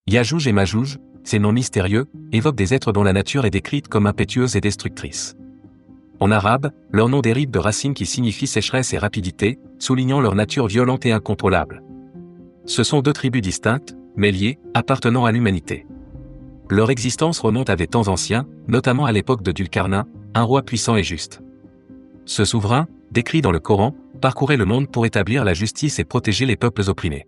Yajouj et Majouj, ces noms mystérieux, évoquent des êtres dont la nature est décrite comme impétueuse et destructrice. En arabe, leur nom dérive de racines qui signifient sécheresse et rapidité, soulignant leur nature violente et incontrôlable. Ce sont deux tribus distinctes, mais liées, appartenant à l'humanité. Leur existence remonte à des temps anciens, notamment à l'époque de Dulkarnain, un roi puissant et juste. Ce souverain, décrit dans le Coran, parcourait le monde pour établir la justice et protéger les peuples opprimés.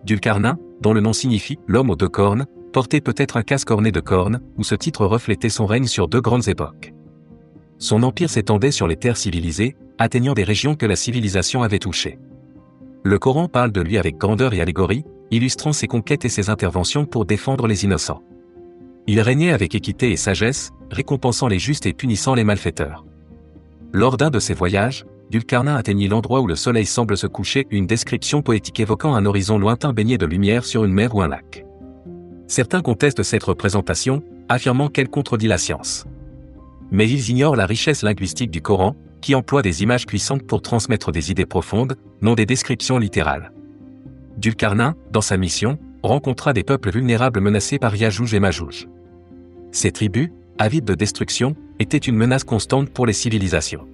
Dulkarnain, dont le nom signifie « l'homme aux deux cornes », portait peut-être un casque orné de cornes, où ce titre reflétait son règne sur deux grandes époques. Son empire s'étendait sur les terres civilisées, atteignant des régions que la civilisation avait touchées. Le Coran parle de lui avec grandeur et allégorie, illustrant ses conquêtes et ses interventions pour défendre les innocents. Il régnait avec équité et sagesse, récompensant les justes et punissant les malfaiteurs. Lors d'un de ses voyages, Dulkarnain atteignit l'endroit où le soleil semble se coucher, une description poétique évoquant un horizon lointain baigné de lumière sur une mer ou un lac. Certains contestent cette représentation, affirmant qu'elle contredit la science. Mais ils ignorent la richesse linguistique du Coran, qui emploie des images puissantes pour transmettre des idées profondes, non des descriptions littérales. Dulkarnain, dans sa mission, rencontra des peuples vulnérables menacés par Yajouj et Majouj. Ces tribus, avides de destruction, étaient une menace constante pour les civilisations.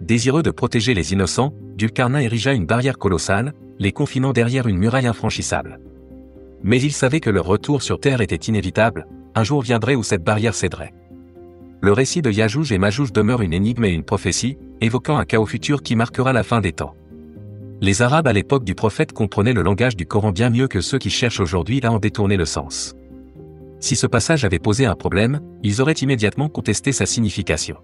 Désireux de protéger les innocents, Dulkarnain érigea une barrière colossale, les confinant derrière une muraille infranchissable. Mais il savait que leur retour sur Terre était inévitable, un jour viendrait où cette barrière céderait. Le récit de Yajouj et Majouj demeure une énigme et une prophétie, évoquant un chaos futur qui marquera la fin des temps. Les Arabes à l'époque du prophète comprenaient le langage du Coran bien mieux que ceux qui cherchent aujourd'hui à en détourner le sens. Si ce passage avait posé un problème, ils auraient immédiatement contesté sa signification.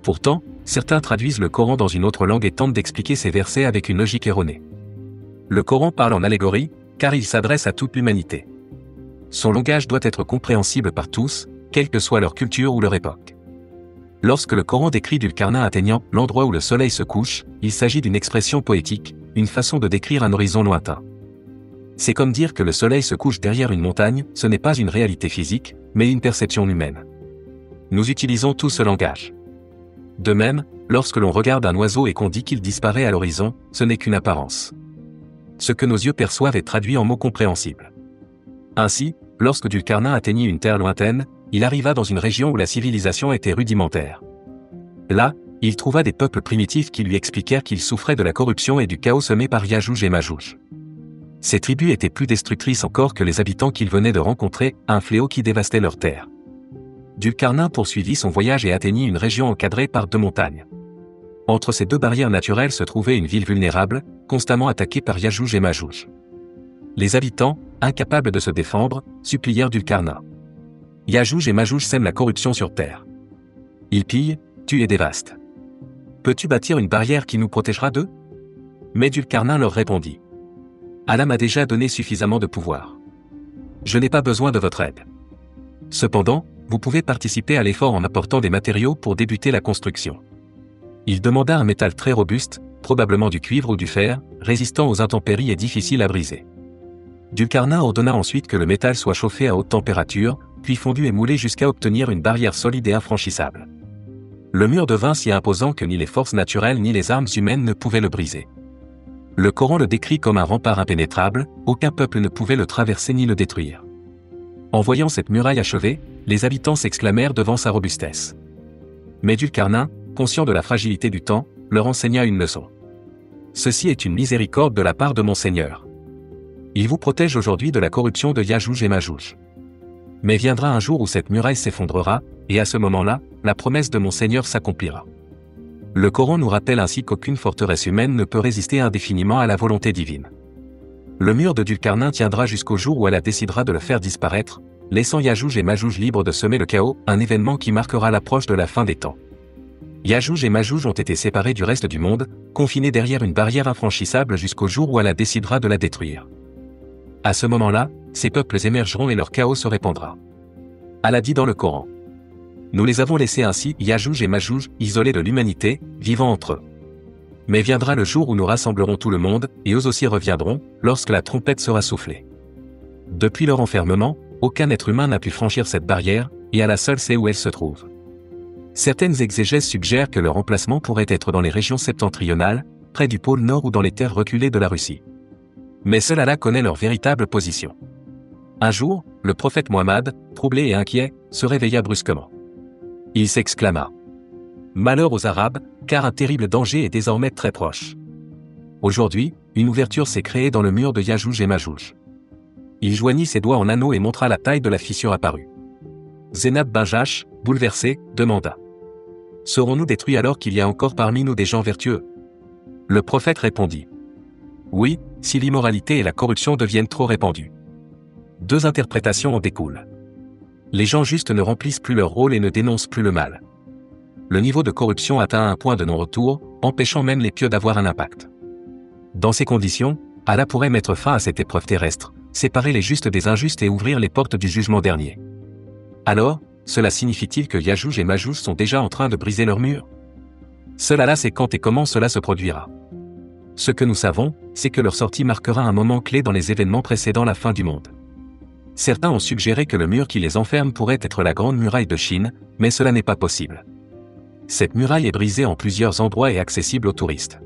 Pourtant, certains traduisent le Coran dans une autre langue et tentent d'expliquer ces versets avec une logique erronée. Le Coran parle en allégorie, car il s'adresse à toute l'humanité. Son langage doit être compréhensible par tous, quelle que soit leur culture ou leur époque. Lorsque le Coran décrit Dulkarnain atteignant l'endroit où le soleil se couche, il s'agit d'une expression poétique, une façon de décrire un horizon lointain. C'est comme dire que le soleil se couche derrière une montagne, ce n'est pas une réalité physique, mais une perception humaine. Nous utilisons tous ce langage. De même, lorsque l'on regarde un oiseau et qu'on dit qu'il disparaît à l'horizon, ce n'est qu'une apparence. Ce que nos yeux perçoivent est traduit en mots compréhensibles. Ainsi, lorsque Dulkarnain atteignit une terre lointaine, il arriva dans une région où la civilisation était rudimentaire. Là, il trouva des peuples primitifs qui lui expliquèrent qu'ils souffraient de la corruption et du chaos semé par Yajouj et Majouj. Ces tribus étaient plus destructrices encore que les habitants qu'il venait de rencontrer, un fléau qui dévastait leurs terres. Dulkarnain poursuivit son voyage et atteignit une région encadrée par deux montagnes. Entre ces deux barrières naturelles se trouvait une ville vulnérable, constamment attaquée par Yajouj et Majouj. Les habitants, incapables de se défendre, supplièrent Dulkarnain. Yajouj et Majouj sèment la corruption sur terre. Ils pillent, tuent et dévastent. Peux-tu bâtir une barrière qui nous protégera d'eux? Mais Dulkarnain leur répondit. Allah m'a déjà donné suffisamment de pouvoir. Je n'ai pas besoin de votre aide. Cependant, vous pouvez participer à l'effort en apportant des matériaux pour débuter la construction. Il demanda un métal très robuste, probablement du cuivre ou du fer, résistant aux intempéries et difficile à briser. Dulkarnain ordonna ensuite que le métal soit chauffé à haute température, puis fondu et moulé jusqu'à obtenir une barrière solide et infranchissable. Le mur devint si imposant que ni les forces naturelles ni les armes humaines ne pouvaient le briser. Le Coran le décrit comme un rempart impénétrable, aucun peuple ne pouvait le traverser ni le détruire. En voyant cette muraille achevée, les habitants s'exclamèrent devant sa robustesse. Mais Dulkarnain, conscient de la fragilité du temps, leur enseigna une leçon. Ceci est une miséricorde de la part de mon Seigneur. Il vous protège aujourd'hui de la corruption de Yajouj et Majouj. Mais viendra un jour où cette muraille s'effondrera, et à ce moment-là, la promesse de mon Seigneur s'accomplira. Le Coran nous rappelle ainsi qu'aucune forteresse humaine ne peut résister indéfiniment à la volonté divine. Le mur de Dulkarnain tiendra jusqu'au jour où Allah décidera de le faire disparaître, laissant Yajouj et Majouj libres de semer le chaos, un événement qui marquera l'approche de la fin des temps. Yajouj et Majouj ont été séparés du reste du monde, confinés derrière une barrière infranchissable jusqu'au jour où Allah décidera de la détruire. À ce moment-là, ces peuples émergeront et leur chaos se répandra. Allah dit dans le Coran. Nous les avons laissés ainsi, Yajouj et Majouj, isolés de l'humanité, vivant entre eux. Mais viendra le jour où nous rassemblerons tout le monde, et eux aussi reviendront, lorsque la trompette sera soufflée. Depuis leur enfermement, aucun être humain n'a pu franchir cette barrière, et Allah seul sait où elle se trouve. Certaines exégèses suggèrent que leur emplacement pourrait être dans les régions septentrionales, près du pôle Nord ou dans les terres reculées de la Russie. Mais seul Allah connaît leur véritable position. Un jour, le prophète Mohammed, troublé et inquiet, se réveilla brusquement. Il s'exclama. Malheur aux Arabes, car un terrible danger est désormais très proche. Aujourd'hui, une ouverture s'est créée dans le mur de Yajouj et Majouj. Il joignit ses doigts en anneau et montra la taille de la fissure apparue. Zénab bin Jahsh, bouleversé, demanda. Serons-nous détruits alors qu'il y a encore parmi nous des gens vertueux? Le prophète répondit. Oui, si l'immoralité et la corruption deviennent trop répandues. Deux interprétations en découlent. Les gens justes ne remplissent plus leur rôle et ne dénoncent plus le mal. Le niveau de corruption atteint un point de non-retour, empêchant même les pieux d'avoir un impact. Dans ces conditions, Allah pourrait mettre fin à cette épreuve terrestre, séparer les justes des injustes et ouvrir les portes du jugement dernier. Alors, cela signifie-t-il que Yajouj et Majouj sont déjà en train de briser leur mur? Seul Allah sait quand et comment cela se produira. Ce que nous savons, c'est que leur sortie marquera un moment clé dans les événements précédant la fin du monde. Certains ont suggéré que le mur qui les enferme pourrait être la grande muraille de Chine, mais cela n'est pas possible. Cette muraille est brisée en plusieurs endroits et accessible aux touristes.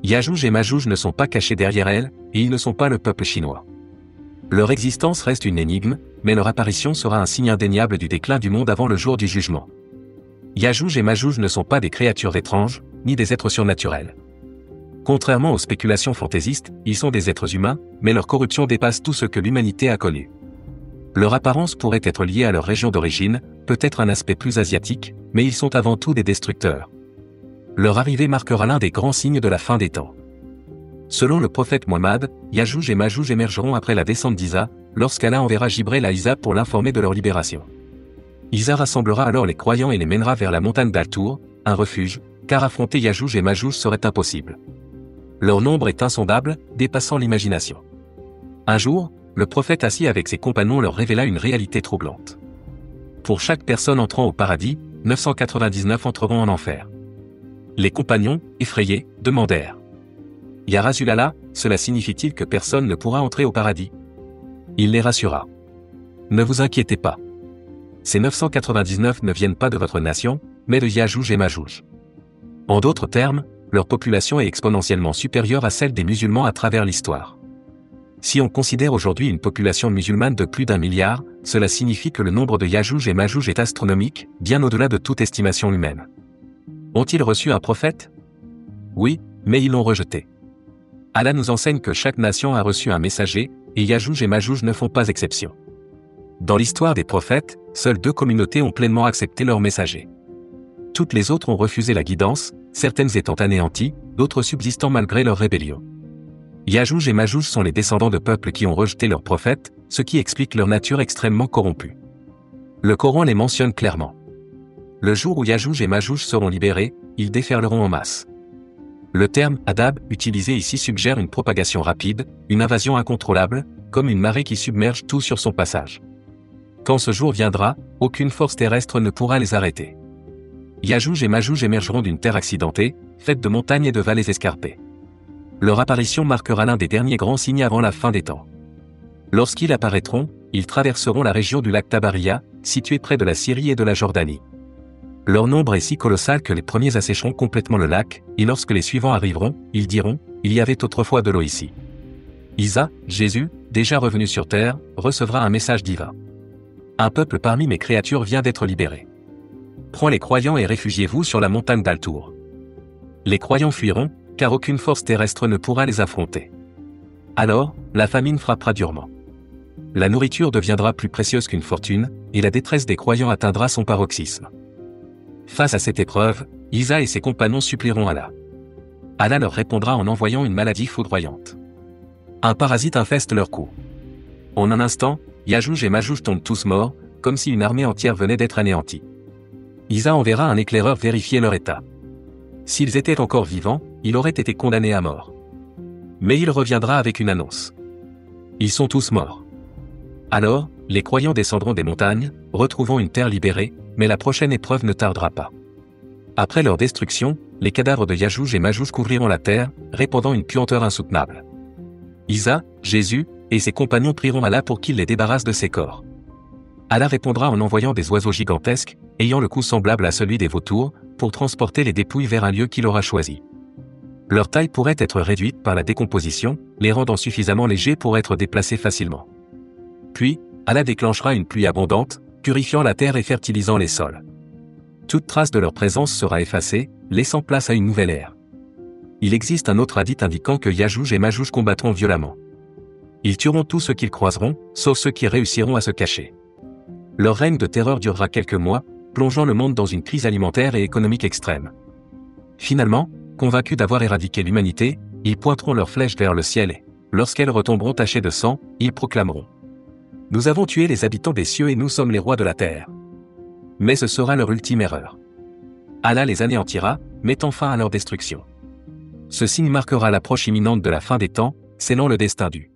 Yajouj et Majouj ne sont pas cachés derrière elle, et ils ne sont pas le peuple chinois. Leur existence reste une énigme, mais leur apparition sera un signe indéniable du déclin du monde avant le jour du jugement. Yajouj et Majouj ne sont pas des créatures étranges, ni des êtres surnaturels. Contrairement aux spéculations fantaisistes, ils sont des êtres humains, mais leur corruption dépasse tout ce que l'humanité a connu. Leur apparence pourrait être liée à leur région d'origine, peut-être un aspect plus asiatique, mais ils sont avant tout des destructeurs. Leur arrivée marquera l'un des grands signes de la fin des temps. Selon le prophète Mohammed, Yajouj et Majouj émergeront après la descente d'Isa, lorsqu'Allah enverra Jibril à Isa pour l'informer de leur libération. Isa rassemblera alors les croyants et les mènera vers la montagne d'Al-Tour, un refuge, car affronter Yajouj et Majouj serait impossible. Leur nombre est insondable, dépassant l'imagination. Un jour, le prophète assis avec ses compagnons leur révéla une réalité troublante. Pour chaque personne entrant au paradis, 999 entreront en enfer. Les compagnons, effrayés, demandèrent. Ya Rasulallah, cela signifie-t-il que personne ne pourra entrer au paradis? Il les rassura. Ne vous inquiétez pas. Ces 999 ne viennent pas de votre nation, mais de Yajouj et Majouj. En d'autres termes, leur population est exponentiellement supérieure à celle des musulmans à travers l'histoire. Si on considère aujourd'hui une population musulmane de plus d'1 milliard, cela signifie que le nombre de Yajouj et Majouj est astronomique, bien au-delà de toute estimation humaine. Ont-ils reçu un prophète? Oui, mais ils l'ont rejeté. Allah nous enseigne que chaque nation a reçu un messager, et Yajouj et Majouj ne font pas exception. Dans l'histoire des prophètes, seules 2 communautés ont pleinement accepté leur messager. Toutes les autres ont refusé la guidance, certaines étant anéanties, d'autres subsistant malgré leur rébellion. Yajouj et Majouj sont les descendants de peuples qui ont rejeté leur prophète, ce qui explique leur nature extrêmement corrompue. Le Coran les mentionne clairement. Le jour où Yajouj et Majouj seront libérés, ils déferleront en masse. Le terme « adab » utilisé ici suggère une propagation rapide, une invasion incontrôlable, comme une marée qui submerge tout sur son passage. Quand ce jour viendra, aucune force terrestre ne pourra les arrêter. Yajouj et Majouj émergeront d'une terre accidentée, faite de montagnes et de vallées escarpées. Leur apparition marquera l'un des derniers grands signes avant la fin des temps. Lorsqu'ils apparaîtront, ils traverseront la région du lac Tabaria, située près de la Syrie et de la Jordanie. Leur nombre est si colossal que les premiers assécheront complètement le lac, et lorsque les suivants arriveront, ils diront « Il y avait autrefois de l'eau ici ». Isa, Jésus, déjà revenu sur terre, recevra un message divin. Un peuple parmi mes créatures vient d'être libéré. Prends les croyants et réfugiez-vous sur la montagne d'Al-Tour. Les croyants fuiront, car aucune force terrestre ne pourra les affronter. Alors, la famine frappera durement. La nourriture deviendra plus précieuse qu'une fortune, et la détresse des croyants atteindra son paroxysme. Face à cette épreuve, Isa et ses compagnons supplieront Allah. Allah leur répondra en envoyant une maladie foudroyante. Un parasite infeste leur cou. En un instant, Yajouj et Majouj tombent tous morts, comme si une armée entière venait d'être anéantie. Isa enverra un éclaireur vérifier leur état. S'ils étaient encore vivants, il aurait été condamné à mort. Mais il reviendra avec une annonce. Ils sont tous morts. Alors, les croyants descendront des montagnes, retrouvant une terre libérée, mais la prochaine épreuve ne tardera pas. Après leur destruction, les cadavres de Yajouj et Majouj couvriront la terre, répandant une puanteur insoutenable. Isa, Jésus, et ses compagnons prieront Allah pour qu'il les débarrasse de ces corps. Allah répondra en envoyant des oiseaux gigantesques, ayant le cou semblable à celui des vautours, pour transporter les dépouilles vers un lieu qu'il aura choisi. Leur taille pourrait être réduite par la décomposition, les rendant suffisamment légers pour être déplacés facilement. Puis, Allah déclenchera une pluie abondante, purifiant la terre et fertilisant les sols. Toute trace de leur présence sera effacée, laissant place à une nouvelle ère. Il existe un autre hadith indiquant que Yajouj et Majouj combattront violemment. Ils tueront tous ceux qu'ils croiseront, sauf ceux qui réussiront à se cacher. Leur règne de terreur durera quelques mois, plongeant le monde dans une crise alimentaire et économique extrême. Finalement, convaincus d'avoir éradiqué l'humanité, ils pointeront leurs flèches vers le ciel et, lorsqu'elles retomberont tachées de sang, ils proclameront : Nous avons tué les habitants des cieux et nous sommes les rois de la terre. Mais ce sera leur ultime erreur. Allah les anéantira, mettant fin à leur destruction. Ce signe marquera l'approche imminente de la fin des temps, scellant le destin du